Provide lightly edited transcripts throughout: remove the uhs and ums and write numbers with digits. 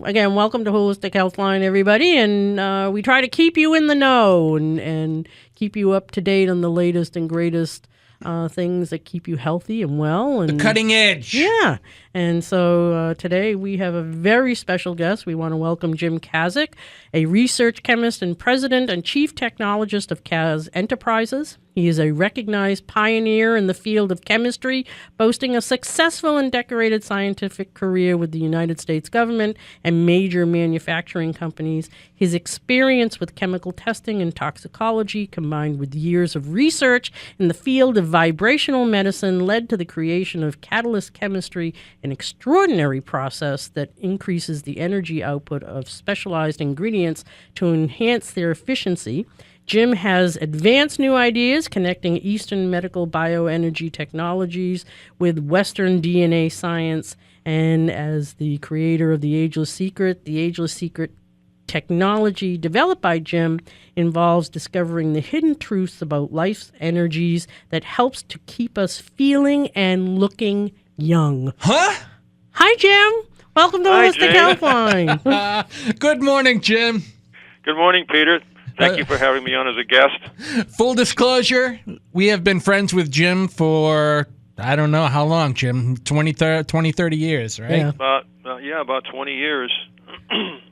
again, welcome to Holistic Healthline, everybody. And we try to keep you in the know and keep you up to date on the latest and greatest things that keep you healthy and well. And the cutting edge. Yeah. And so today we have a very special guest. We want to welcome Jim Kaszyk, a research chemist and president and chief technologist of Kaz Enterprises. He is a recognized pioneer in the field of chemistry, boasting a successful and decorated scientific career with the United States government and major manufacturing companies. His experience with chemical testing and toxicology, combined with years of research in the field of vibrational medicine, led to the creation of catalyst chemistry, an extraordinary process that increases the energy output of specialized ingredients to enhance their efficiency. Jim has advanced new ideas connecting Eastern medical bioenergy technologies with Western DNA science, and as the creator of the Ageless Secret technology developed by Jim involves discovering the hidden truths about life's energies that helps to keep us feeling and looking young. Huh? Hi, Jim. Welcome to Holistic Healthline. Good morning, Jim. Good morning, Peter. Thank you for having me on as a guest. Full disclosure, we have been friends with Jim for, I don't know how long, Jim, 20, 30 years, right? Yeah. About 20 years.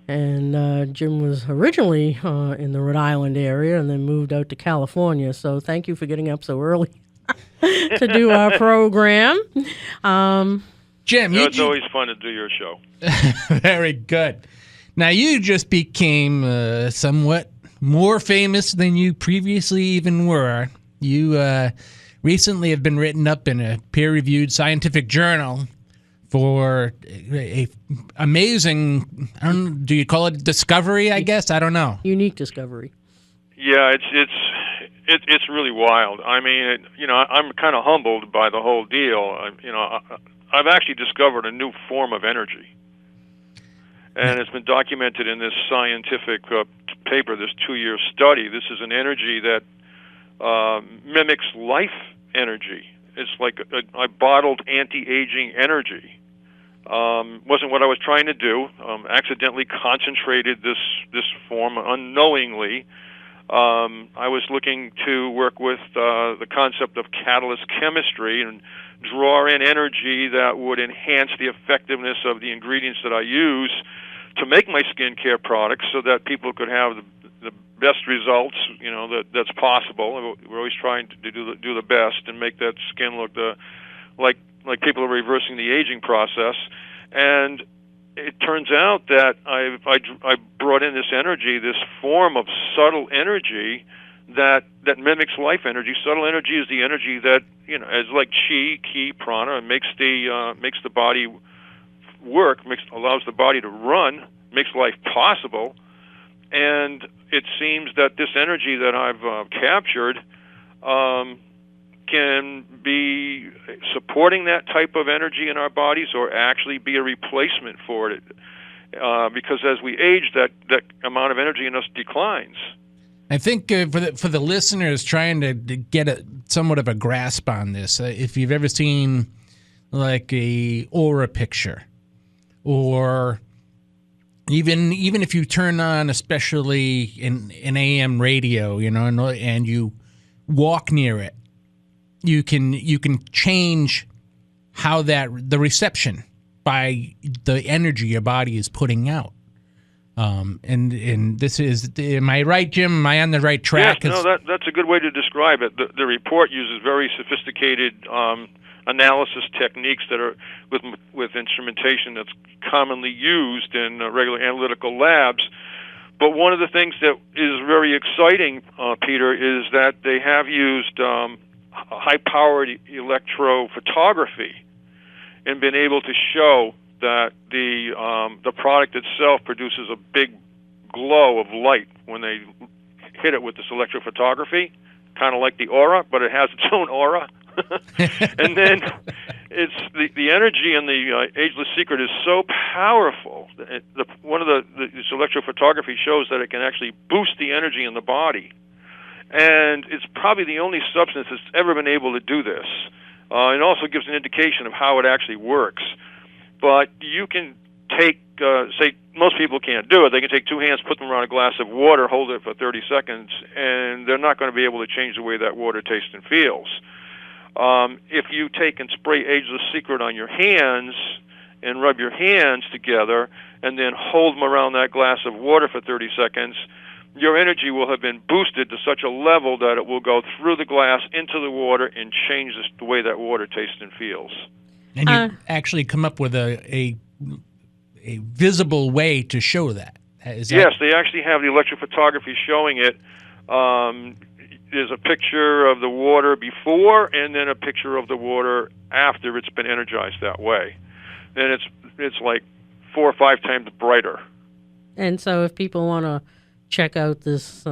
And Jim was originally in the Rhode Island area and then moved out to California. So thank you for getting up so early to do our program. Jim, it's always fun to do your show. Very good. Now, you just became somewhat more famous than you previously even were. You recently have been written up in a peer-reviewed scientific journal for a amazing, do you call it discovery, I guess? I don't know. Unique discovery. Yeah, it's really wild. I mean, I'm kind of humbled by the whole deal. I've actually discovered a new form of energy. And it's been documented in this scientific paper, this 2-year study. This is an energy that mimics life energy. It's like a bottled anti-aging energy. Wasn't what I was trying to do. Accidentally concentrated this form unknowingly. I was looking to work with the concept of catalyst chemistry and draw in energy that would enhance the effectiveness of the ingredients that I use to make my skincare products so that people could have the best results, that's possible. We're always trying to do the best and make that skin look like people are reversing the aging process. And it turns out that I brought in this energy, this form of subtle energy that mimics life energy. Subtle energy is the energy that is like chi, ki, prana, and makes the body work, allows the body to run, makes life possible. And it seems that this energy that I've captured can be supporting that type of energy in our bodies, or actually be a replacement for it. Because as we age, that amount of energy in us declines. I think for the listeners trying to get somewhat of a grasp on this, if you've ever seen like a aura picture, or even if you turn on, especially in AM radio, and you walk near it, you can change how the reception by the energy your body is putting out. And this is, am I right, Jim? Am I on the right track? Yes, no, that's a good way to describe it. The report uses very sophisticated analysis techniques that are with instrumentation that's commonly used in regular analytical labs. But one of the things that is very exciting, Peter, is that they have used high-powered electrophotography and been able to show that the product itself produces a big glow of light when they hit it with this electrophotography, kind of like the aura, but it has its own aura. And then it's the energy in the Ageless Secret is so powerful. This electrophotography shows that it can actually boost the energy in the body, and it's probably the only substance that's ever been able to do this. It also gives an indication of how it actually works. But you can take, say, most people can't do it. They can take two hands, put them around a glass of water, hold it for 30 seconds, and they're not going to be able to change the way that water tastes and feels. If you take and spray Ageless Secret on your hands and rub your hands together and then hold them around that glass of water for 30 seconds, your energy will have been boosted to such a level that it will go through the glass into the water and change the way that water tastes and feels. And you actually come up with a visible way to show that. Yes, they actually have the electrophotography showing it. There's a picture of the water before and then a picture of the water after it's been energized that way. And it's like 4 or 5 times brighter. And so if people want to check out this,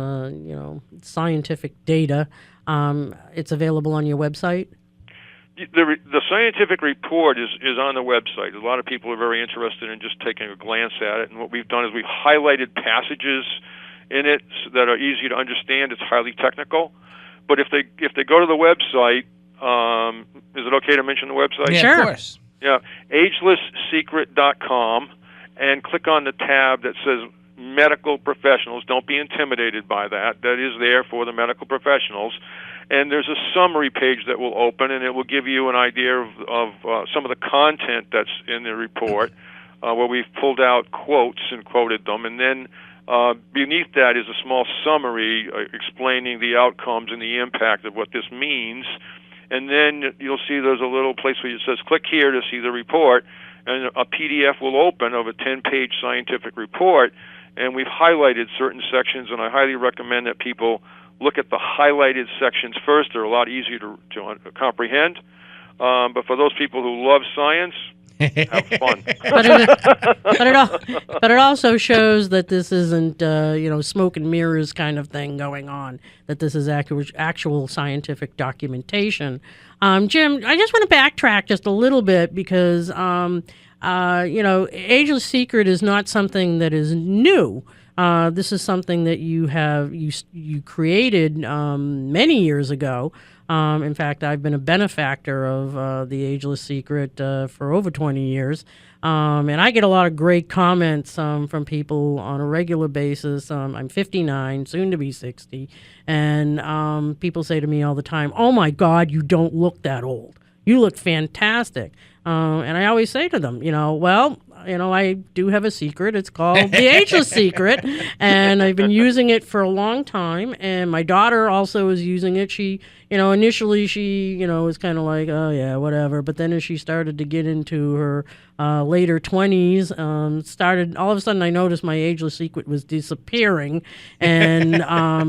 scientific data, it's available on your website? The scientific report is on the website. A lot of people are very interested in just taking a glance at it. And what we've done is we've highlighted passages in it that are easy to understand. It's highly technical. But if they go to the website, is it okay to mention the website? Yeah, sure. Of course. Yeah, agelesssecret.com, and click on the tab that says medical professionals. Don't be intimidated by that. That is there for the medical professionals. And there's a summary page that will open, and it will give you an idea of some of the content that's in the report, where we've pulled out quotes and quoted them. And then beneath that is a small summary explaining the outcomes and the impact of what this means. And then you'll see there's a little place where it says, click here to see the report, and a PDF will open of a 10-page scientific report. And we've highlighted certain sections, and I highly recommend that people look at the highlighted sections first. They're a lot easier to comprehend. But for those people who love science, have fun. But it also shows that this isn't smoke and mirrors kind of thing going on. That this is actual scientific documentation. Jim, I just want to backtrack just a little bit because Ageless Secret is not something that is new. This is something that you created many years ago. In fact, I've been a benefactor of the Ageless Secret for over 20 years. And I get a lot of great comments from people on a regular basis. I'm 59, soon to be 60. And people say to me all the time, "Oh, my God, you don't look that old. You look fantastic." And I always say to them, I do have a secret. It's called the Ageless Secret, and I've been using it for a long time. And my daughter also is using it. She, initially she, was kind of like, oh yeah, whatever. But then as she started to get into her later 20s, all of a sudden I noticed my Ageless Secret was disappearing and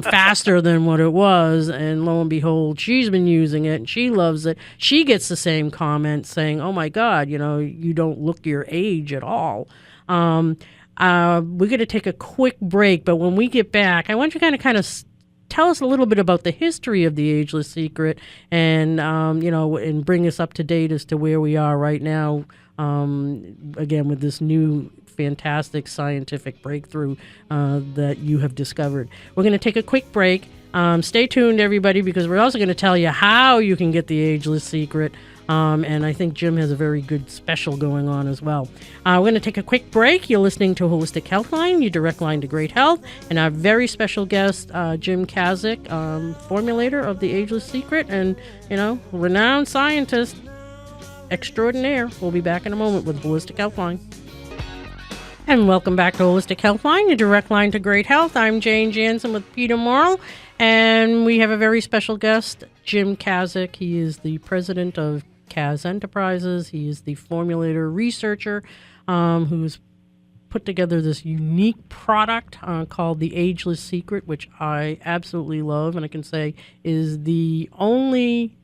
faster than what it was. And lo and behold, she's been using it and she loves it. She gets the same comments saying, "Oh my God, you don't look your age at all." We're going to take a quick break, but when we get back, I want you to kind of tell us a little bit about the history of the Ageless Secret and, and bring us up to date as to where we are right now, again, with this new fantastic scientific breakthrough that you have discovered. We're going to take a quick break. Stay tuned, everybody, because we're also going to tell you how you can get the Ageless Secret. And I think Jim has a very good special going on as well. We're going to take a quick break. You're listening to Holistic Healthline, your direct line to great health. And our very special guest, Jim Kaszyk, formulator of the Ageless Secret and, renowned scientist extraordinaire. We'll be back in a moment with Holistic Healthline. And welcome back to Holistic Healthline, your direct line to great health. I'm Jane Jansen with Peter Morrill. And we have a very special guest, Jim Kaszyk. He is the president of Kaz Enterprises. He is the formulator researcher who's put together this unique product called the Ageless Secret, which I absolutely love, and I can say is the only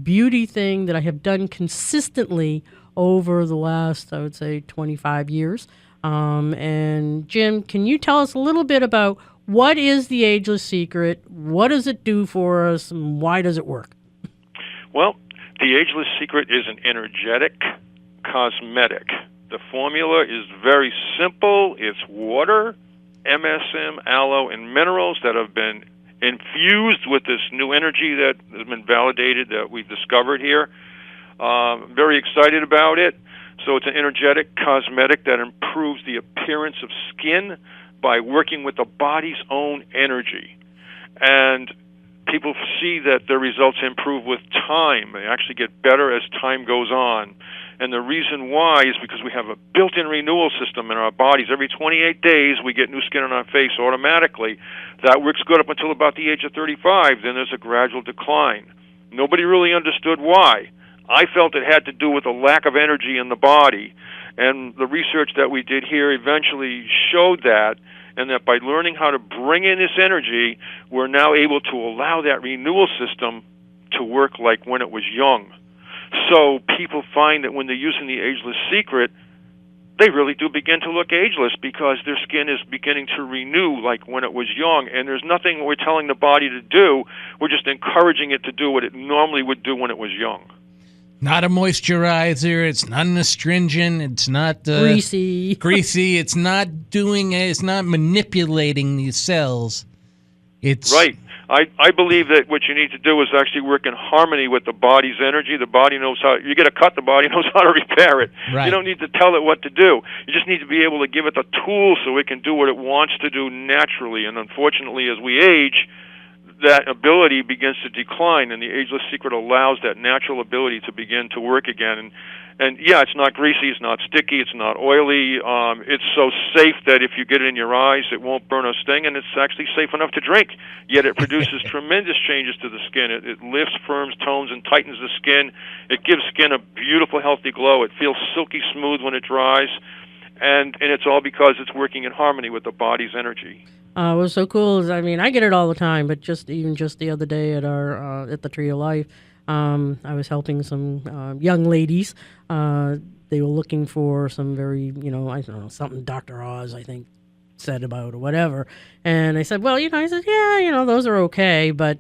beauty thing that I have done consistently over the last, I would say, 25 years. And Jim, can you tell us a little bit about what is the Ageless Secret, what does it do for us, and why does it work? Well, the Ageless Secret is an energetic cosmetic. The formula is very simple. It's water, MSM, aloe, and minerals that have been infused with this new energy that has been validated that we've discovered here. Very excited about it. So it's an energetic cosmetic that improves the appearance of skin by working with the body's own energy. And people see that their results improve with time. They actually get better as time goes on. And the reason why is because we have a built-in renewal system in our bodies. Every 28 days, we get new skin on our face automatically. That works good up until about the age of 35. Then there's a gradual decline. Nobody really understood why. I felt it had to do with a lack of energy in the body. And the research that we did here eventually showed that, and that by learning how to bring in this energy, we're now able to allow that renewal system to work like when it was young. So people find that when they're using the Ageless Secret, they really do begin to look ageless because their skin is beginning to renew like when it was young. And there's nothing we're telling the body to do. We're just encouraging it to do what it normally would do when it was young. Not a moisturizer. It's not an astringent. It's not greasy. It's not doing it. It's not manipulating these cells. It's right. I believe that what you need to do is actually work in harmony with the body's energy. The body knows how. You get a cut, the body knows how to repair it. Right. You don't need to tell it what to do. You just need to be able to give it the tools so it can do what it wants to do naturally. And unfortunately, as we age, that ability begins to decline, and the Ageless Secret allows that natural ability to begin to work again. And yeah, it's not greasy, it's not sticky, it's not oily. It's so safe that if you get it in your eyes, it won't burn or sting, and it's actually safe enough to drink. Yet it produces tremendous changes to the skin. It lifts, firms, tones, and tightens the skin. It gives skin a beautiful, healthy glow. It feels silky smooth when it dries, and it's all because it's working in harmony with the body's energy. What's so cool is, I mean, I get it all the time, but just the other day at our at the Tree of Life, I was helping some young ladies. They were looking for some very, I don't know, something Dr. Oz, I think, said about or whatever. And I said, well, I said, yeah, those are okay, but,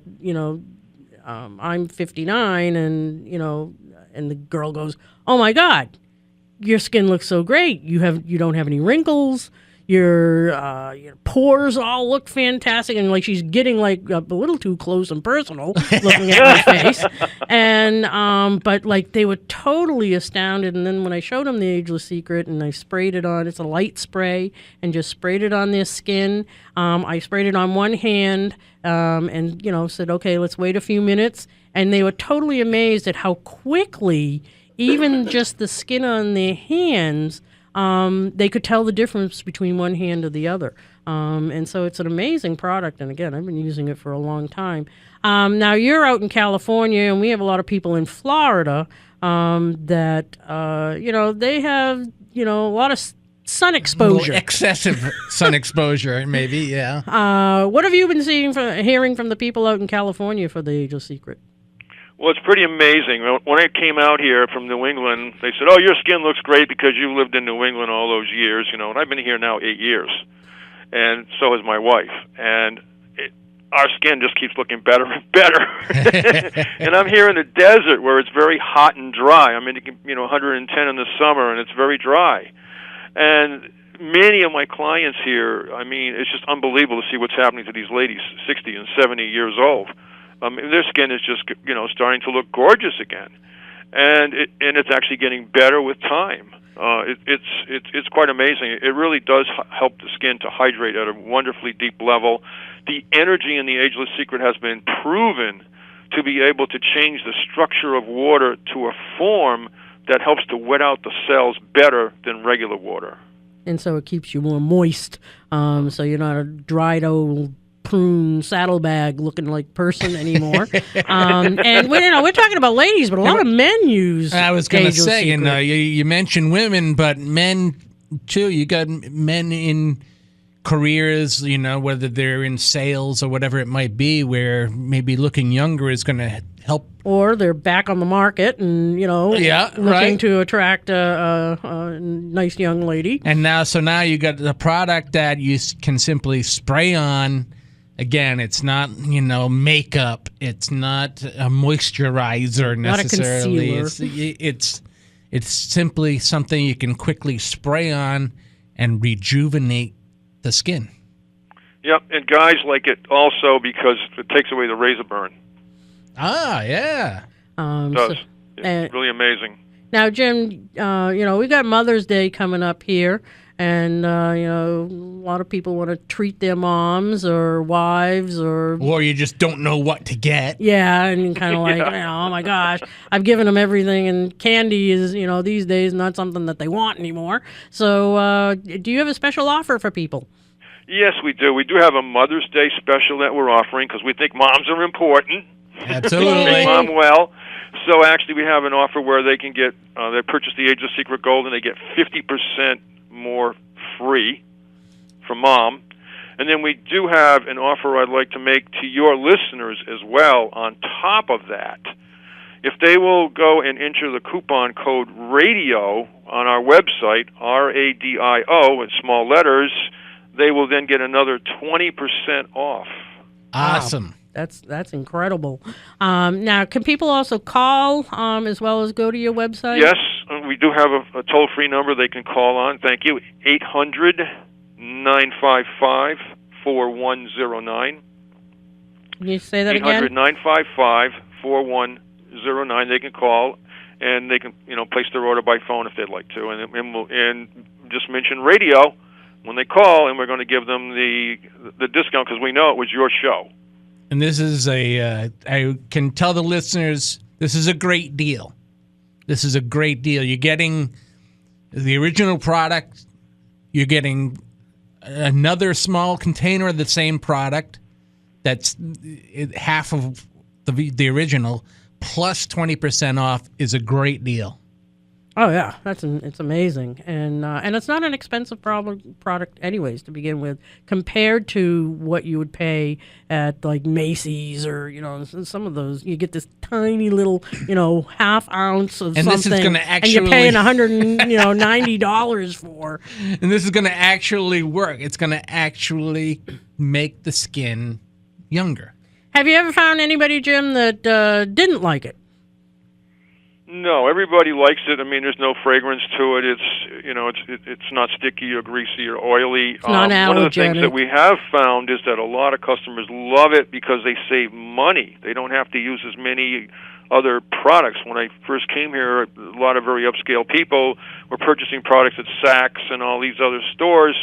I'm 59, and, and the girl goes, oh my God, your skin looks so great. You don't have any wrinkles. Your pores all look fantastic, and like she's getting like a little too close and personal looking at my face. And but like they were totally astounded. And then when I showed them the Ageless Secret and I sprayed it on, it's a light spray, and just sprayed it on their skin. I sprayed it on one hand, and said, okay, let's wait a few minutes. And they were totally amazed at how quickly, even just the skin on their hands, they could tell the difference between one hand or the other. And so it's an amazing product. And again, I've been using it for a long time. Now you're out in California, and we have a lot of people in Florida that, they have, a lot of sun exposure. Excessive sun exposure, maybe, yeah. What have you been hearing from the people out in California for the Ageless Secret? Well, it's pretty amazing. When I came out here from New England, they said, oh, your skin looks great because you lived in New England all those years, and I've been here now 8 years, and so has my wife. And our skin just keeps looking better and better. And I'm here in the desert where it's very hot and dry. I'm in 110 in the summer, and it's very dry. And many of my clients here, it's just unbelievable to see what's happening to these ladies, 60 and 70 years old. Their skin is just, starting to look gorgeous again, and it's actually getting better with time. It's quite amazing. It really does help the skin to hydrate at a wonderfully deep level. The energy in the Ageless Secret has been proven to be able to change the structure of water to a form that helps to wet out the cells better than regular water. And so it keeps you more moist, so you're not a dried old prune saddlebag looking like person anymore. And we're talking about ladies, but a lot of men use. I was going to say, you mentioned women, but men too. You got men in careers, whether they're in sales or whatever it might be, where maybe looking younger is going to help. Or they're back on the market and, looking to attract a nice young lady. And now you got the product that you can simply spray on. Again, it's not, makeup. It's not a moisturizer necessarily. Not a concealer. It's simply something you can quickly spray on and rejuvenate the skin. Yep, and guys like it also because it takes away the razor burn. Ah, yeah. It does. It's really amazing. Now, Jim, we got Mother's Day coming up here, and a lot of people want to treat their moms or wives or you just don't know what to get. yeah, and kind of like, oh my gosh, I've given them everything, and candy is, these days not something that they want anymore. So, do you have a special offer for people? Yes, we do. We do have a Mother's Day special that we're offering because we think moms are important. Absolutely. Make mom well. So actually, we have an offer where they can get they purchase the Ageless Secret Gold and they get 50% more free from mom. And then we do have an offer I'd like to make to your listeners as well. On top of that, if they will go and enter the coupon code RADIO on our website, RADIO in small letters, they will then get another 20% off. Awesome. Wow. That's incredible. Now, can people also call as well as go to your website? Yes, we do have a toll-free number they can call on. Thank you. 800-955-4109. Can you say that again? 800-955-4109. They can call, and they can place their order by phone if they'd like to. And just mention radio when they call, and we're going to give them the discount because we know it was your show. And this is I can tell the listeners, this is a great deal. This is a great deal. You're getting the original product. You're getting another small container of the same product that's half of the original, plus 20% off is a great deal. Oh yeah, it's amazing, and it's not an expensive product anyways to begin with, compared to what you would pay at like Macy's or some of those. You get this tiny little half ounce of and something, this is gonna actually, and you're paying $190 for. And this is going to actually work. It's going to actually make the skin younger. Have you ever found anybody, Jim, that didn't like it? No, everybody likes it. I mean, there's no fragrance to it. It's it's not sticky or greasy or oily. It's not allergenic. One of the things that we have found is that a lot of customers love it because they save money. They don't have to use as many other products. When I first came here, a lot of very upscale people were purchasing products at Saks and all these other stores,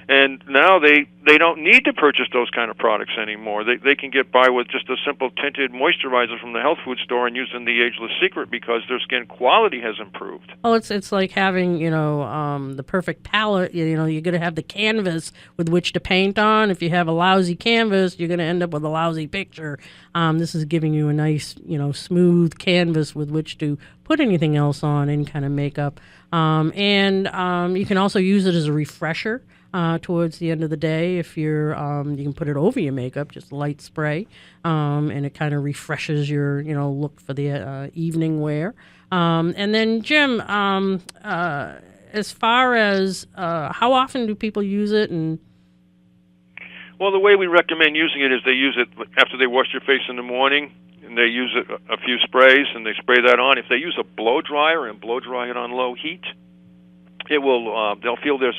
and now they don't need to purchase those kind of products anymore. They can get by with just a simple tinted moisturizer from the health food store and using the Ageless Secret because their skin quality has improved. Well, it's like having the perfect palette. You're going to have the canvas with which to paint on. If you have a lousy canvas, you're going to end up with a lousy picture. This is giving you a nice smooth canvas with which to put anything else on, any kind of makeup, and you can also use it as a refresher. Towards the end of the day, if you can put it over your makeup, just light spray, and it kind of refreshes your look for the evening wear. And then Jim, as far as how often do people use it? And well, the way we recommend using it is they use it after they wash their face in the morning, and they use a few sprays, and they spray that on. If they use a blow dryer and blow dry it on low heat, it will. They'll feel their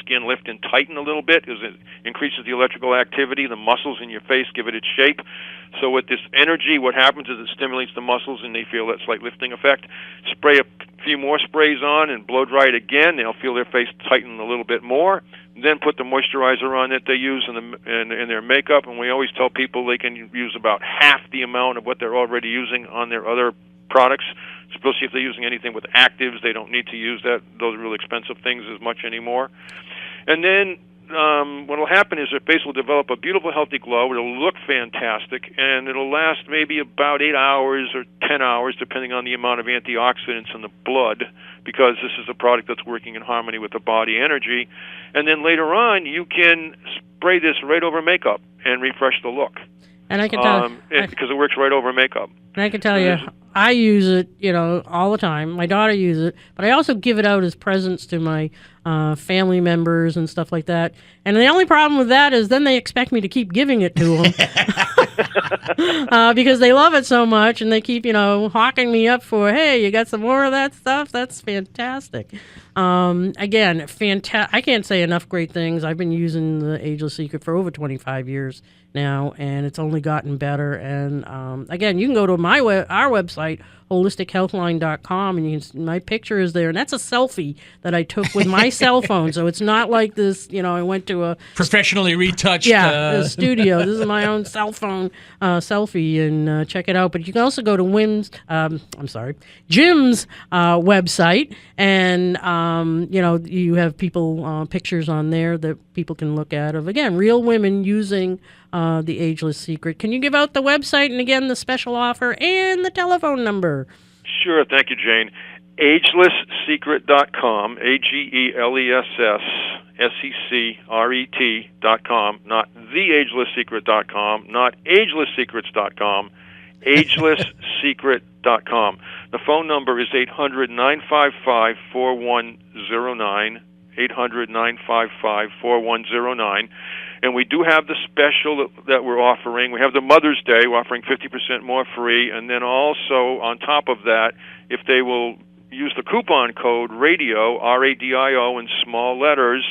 skin lift and tighten a little bit as it increases the electrical activity. The muscles in your face give it its shape. So with this energy, what happens is it stimulates the muscles, and they feel that slight lifting effect. Spray a few more sprays on and blow dry it again. They'll feel their face tighten a little bit more. Then put the moisturizer on that they use in their makeup. And we always tell people they can use about half the amount of what they're already using on their other products. Especially if they're using anything with actives, they don't need to use those real expensive things as much anymore. And then what will happen is their face will develop a beautiful, healthy glow. It'll look fantastic, and it'll last maybe about 8 hours or 10 hours, depending on the amount of antioxidants in the blood, because this is a product that's working in harmony with the body energy. And then later on, you can spray this right over makeup and refresh the look. And I can tell because it works right over makeup. And I can tell you, I use it, all the time. My daughter uses it, but I also give it out as presents to my family members and stuff like that. And the only problem with that is then they expect me to keep giving it to them because they love it so much, and they keep, hawking me up for, hey, you got some more of that stuff? That's fantastic. Again, fantastic. I can't say enough great things. I've been using the Ageless Secret for over 25 years now, and it's only gotten better. And again, you can go to our website, holistichealthline.com, and you can, my picture is there, and that's a selfie that I took with my cell phone. So it's not like this, I went to a Professionally retouched. a studio. This is my own cell phone selfie, and check it out. But you can also go to Jim's website, and you have people pictures on there that people can look at of, again, real women using the Ageless Secret. Can you give out the website and again the special offer and the telephone number? Sure, thank you, Jane. AgelessSecret.com, AgelessSecret.com, not TheAgelessSecret.com, not AgelessSecrets.com, AgelessSecret.com. The phone number is 800-955-4109, 800-955-4109. And we do have the special that we're offering. We have the Mother's Day. We're offering 50% more free. And then also, on top of that, if they will use the coupon code RADIO, R-A-D-I-O, in small letters,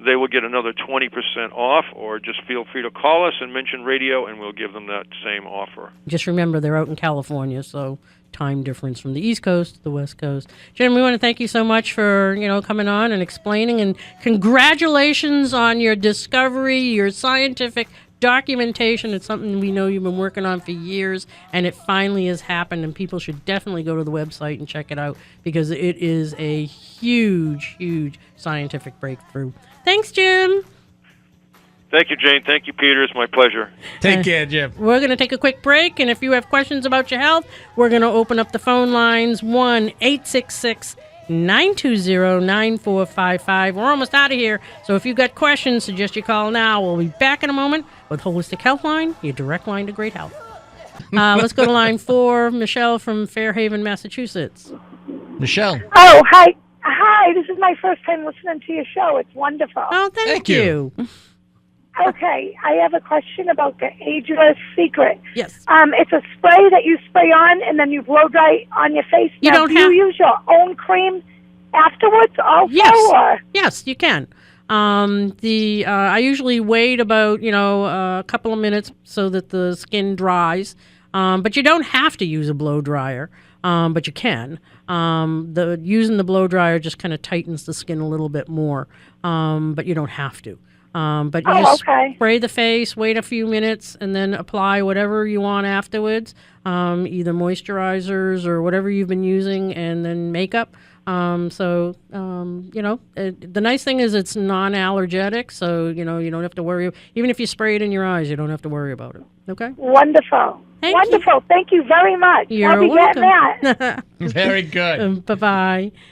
they will get another 20% off, or just feel free to call us and mention radio, and we'll give them that same offer. Just remember, they're out in California, so time difference from the East Coast to the West Coast. Jim, we want to thank you so much for, coming on and explaining, and congratulations on your discovery, your scientific documentation. It's something we know you've been working on for years, and it finally has happened, and people should definitely go to the website and check it out, because it is a huge, huge scientific breakthrough. Thanks, Jim. Thank you, Jane. Thank you, Peter. It's my pleasure. Take care, Jim. We're going to take a quick break, and if you have questions about your health, we're going to open up the phone lines, 1-866-920-9455. We're almost out of here, so if you've got questions, suggest you call now. We'll be back in a moment with Holistic Healthline, your direct line to great health. Let's go to line 4, Michelle from Fairhaven, Massachusetts. Michelle. Oh, hi. Hi, this is my first time listening to your show. It's wonderful. Oh, thank you. Okay, I have a question about the Ageless Secret. Yes. It's a spray that you spray on and then you blow dry on your face. You now, don't do have... you use your own cream afterwards also? Yes. Or? Yes, you can. I usually wait about, a couple of minutes so that the skin dries. But you don't have to use a blow dryer. But you can. Using the blow dryer just kind of tightens the skin a little bit more. But you don't have to. But you just spray the face, wait a few minutes, and then apply whatever you want afterwards, either moisturizers or whatever you've been using, and then makeup. The nice thing is it's non-allergenic, so, you don't have to worry. Even if you spray it in your eyes, you don't have to worry about it. Okay? Wonderful. Thank you. Thank you very much. You're I'll be welcome. getting that. Very good. Bye-bye.